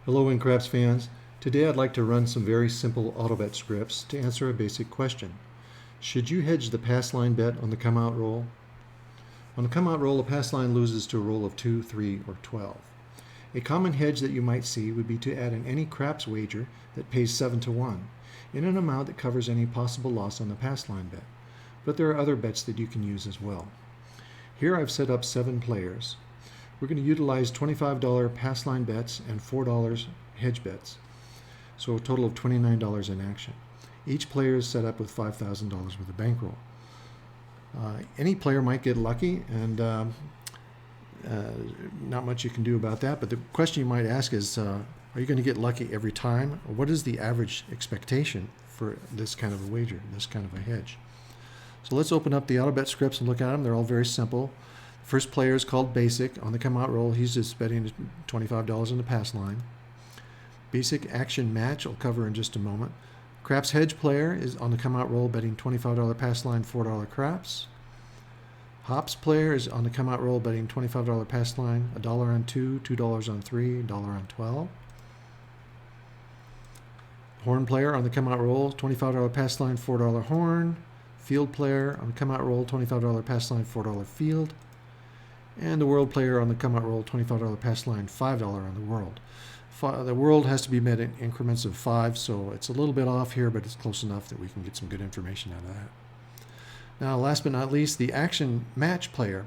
Hello WinCraps fans. Today I'd like to run some very simple autobet scripts to answer a basic question. Should you hedge the pass line bet on the come out roll? On the come out roll, a pass line loses to a roll of 2, 3, or 12. A common hedge that you might see would be to add in any craps wager that pays 7 to 1 in an amount that covers any possible loss on the pass line bet. But there are other bets that you can use as well. Here I've set up 7 players. We're going to utilize $25 pass line bets and $4 hedge bets, so a total of $29 in action. Each player is set up with $5,000 worth of bankroll. Any player might get lucky, and not much you can do about that, but the question you might ask is, are you going to get lucky every time? Or what is the average expectation for this kind of a wager, this kind of a hedge? So let's open up the autobet scripts and look at them. They're all very simple. First player is called Basic. On the come out roll, he's just betting $25 on the pass line. Basic Action Match I'll cover in just a moment. Craps Hedge player is on the come out roll betting $25 pass line, $4 craps. Hops player is on the come out roll betting $25 pass line, $1 on 2, $2 on 3, $1 on 12. Horn player on the come out roll, $25 pass line, $4 horn. Field player on the come out roll, $25 pass line, $4 field. And the world player on the come out roll, $25 pass line, $5 on the world. The world has to be met in increments of 5, so it's a little bit off here, but it's close enough that we can get some good information out of that. Now, last but not least, the action match player.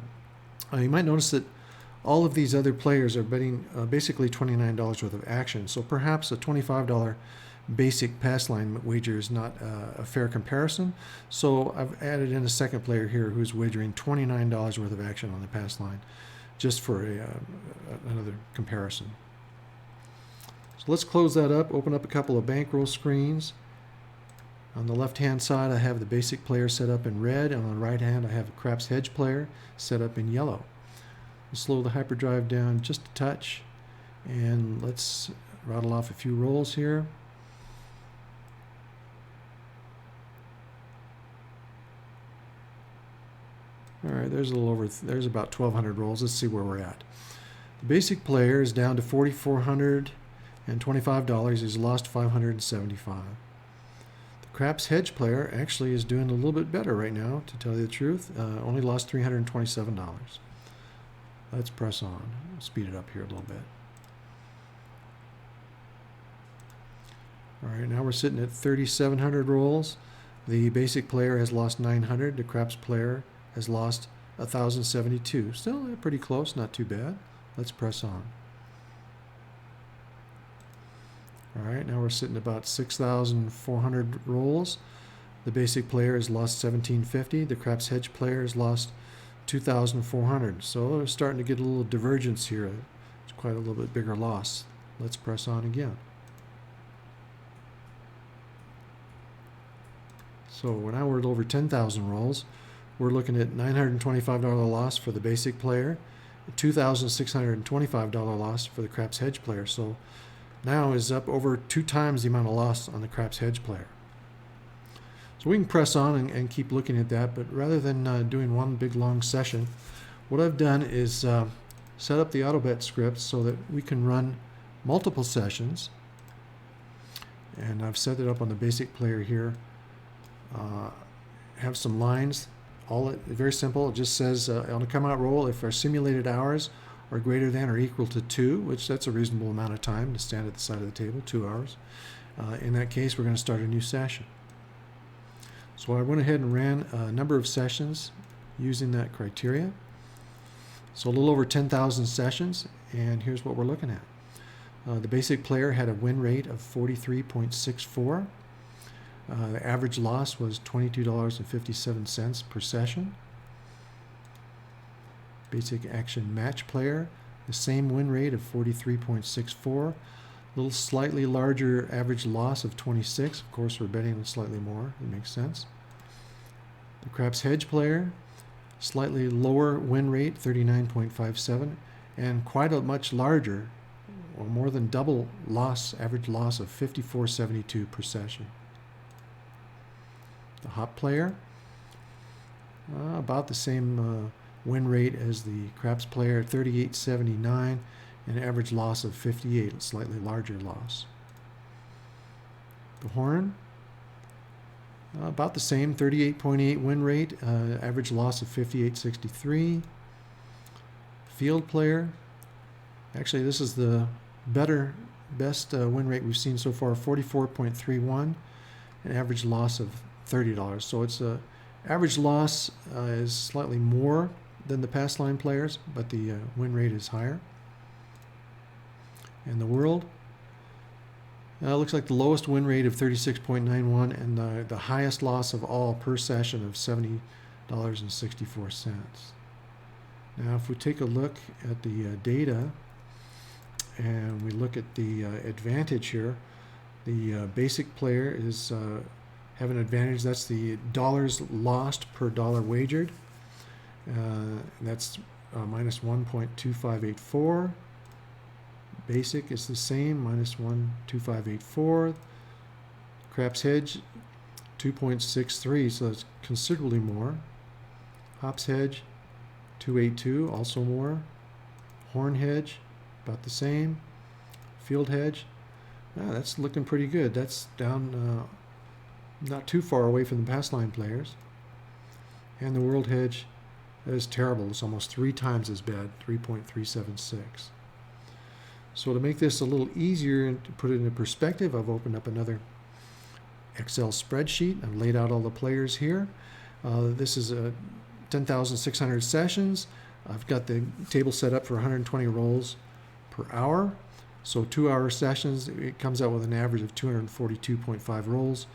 You might notice that all of these other players are betting basically $29 worth of action, so perhaps a $25 basic pass line wager is not a fair comparison. So I've added in a second player here who's wagering $29 worth of action on the pass line, just for another comparison. So let's close that up, open up a couple of bankroll screens. On the left hand side I have the basic player set up in red, and on the right hand I have a craps hedge player set up in yellow. We'll slow the hyperdrive down just a touch, and let's rattle off a few rolls here. All right, there's about 1,200 rolls. Let's see where we're at. The basic player is down to $4,425. He's lost $575. The craps hedge player actually is doing a little bit better right now, to tell you the truth. Only lost $327. Let's press on. I'll speed it up here a little bit. All right, now we're sitting at 3,700 rolls. The basic player has lost 900. The craps player has lost 1,072. Still pretty close, not too bad. Let's press on. All right, now we're sitting about 6,400 rolls. The basic player has lost 1,750. The craps hedge player has lost 2,400. So we're starting to get a little divergence here. It's quite a little bit bigger loss. Let's press on again. So now we're at over 10,000 rolls. We're looking at $925 loss for the basic player, $2,625 loss for the craps hedge player. So now is up over 2 times the amount of loss on the craps hedge player. So we can press on and keep looking at that, but rather than doing one big long session, what I've done is set up the autobet script so that we can run multiple sessions. And I've set it up on the basic player here. Have some lines. Very simple. It just says on a come out roll, if our simulated hours are greater than or equal to 2, which that's a reasonable amount of time to stand at the side of the table, 2 hours. In that case, we're going to start a new session. So I went ahead and ran a number of sessions using that criteria. So a little over 10,000 sessions, and here's what we're looking at. The basic player had a win rate of 43.64. The average loss was $22.57 per session. Basic action match player, the same win rate of 43.64. A little slightly larger average loss of 26. Of course, we're betting slightly more. It makes sense. The craps hedge player, slightly lower win rate, 39.57, and quite a much larger, or more than double average loss of 54.72 per session. The hop player, about the same win rate as the craps player, 38.79, an average loss of 58, a slightly larger loss. The horn, about the same, 38.8 win rate, average loss of 58.63. Field player, actually this is the best win rate we've seen so far, 44.31, an average loss of $30. So it's average loss is slightly more than the Passline players, but the win rate is higher. And the world, looks like the lowest win rate of 36.91 and the highest loss of all per session of $70.64. Now if we take a look at the data and we look at the advantage here, the basic player is have an advantage. That's the dollars lost per dollar wagered. That's minus 1.2584. Basic is the same, minus 1.2584. Craps hedge, 2.63, so that's considerably more. Hops hedge, 2.82, also more. Horn hedge, about the same. Field hedge, that's looking pretty good. That's down not too far away from the Passline players. And the world hedge, that is terrible. It's almost 3 times as bad, 3.376. So to make this a little easier and to put it into perspective, I've opened up another Excel spreadsheet. I've laid out all the players here. This is 10,600 sessions. I've got the table set up for 120 rolls per hour. So 2-hour sessions, it comes out with an average of 242.5 rolls.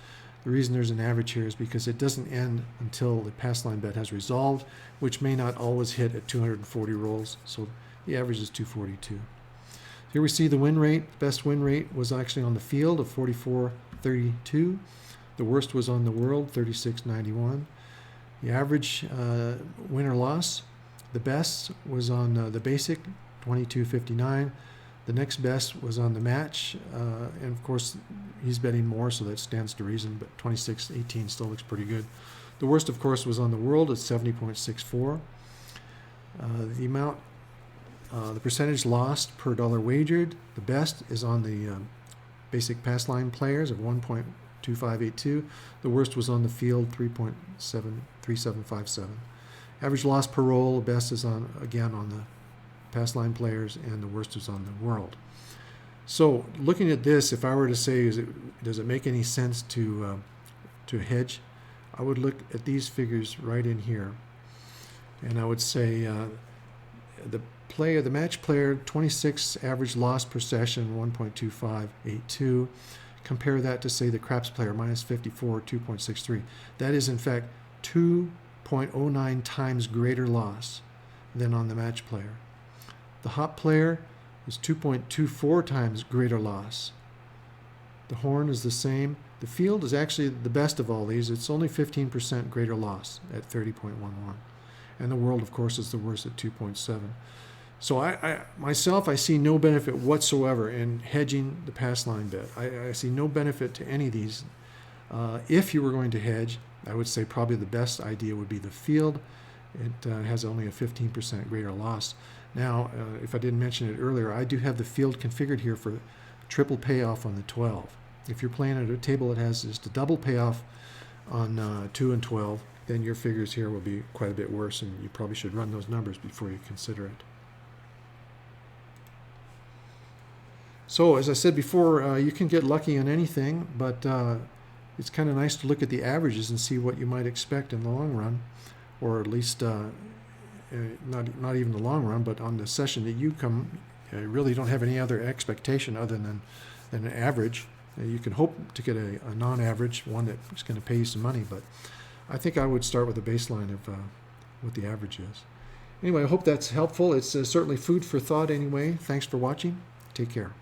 The reason there's an average here is because it doesn't end until the Passline bet has resolved, which may not always hit at 240 rolls. So the average is 242. Here we see the win rate. The best win rate was actually on the field of 44.32. The worst was on the world, 36.91. The average win or loss, the best was on the basic, 22.59. The next best was on the match, and of course he's betting more, so that stands to reason, but 26.18 still looks pretty good. The worst, of course, was on the world at 70.64. The percentage lost per dollar wagered, the best is on the basic Passline players of 1.2582. The worst was on the field, 3.3757. Average loss per roll, the best is again on the Passline players, and the worst is on the world. So looking at this, if I were to say, does it make any sense to hedge? I would look at these figures right in here, and I would say the match player, 26 average loss per session, 1.2582. Compare that to, say, the craps player, minus 54, 2.63. That is, in fact, 2.09 times greater loss than on the match player. The hop player is 2.24 times greater loss. The horn is the same. The field is actually the best of all these. It's only 15% greater loss at 30.11. And the world, of course, is the worst at 2.7. So I see no benefit whatsoever in hedging the Passline bet. I see no benefit to any of these. If you were going to hedge, I would say probably the best idea would be the field. It has only a 15% greater loss. Now, if I didn't mention it earlier, I do have the field configured here for triple payoff on the 12. If you're playing at a table that has just a double payoff on 2 and 12, then your figures here will be quite a bit worse, and you probably should run those numbers before you consider it. So, as I said before, you can get lucky on anything, but it's kind of nice to look at the averages and see what you might expect in the long run, or at least not even the long run, but on the session that you really don't have any other expectation other than an average. You can hope to get a non-average, one that's going to pay you some money, but I think I would start with a baseline of what the average is. Anyway, I hope that's helpful. It's certainly food for thought anyway. Thanks for watching. Take care.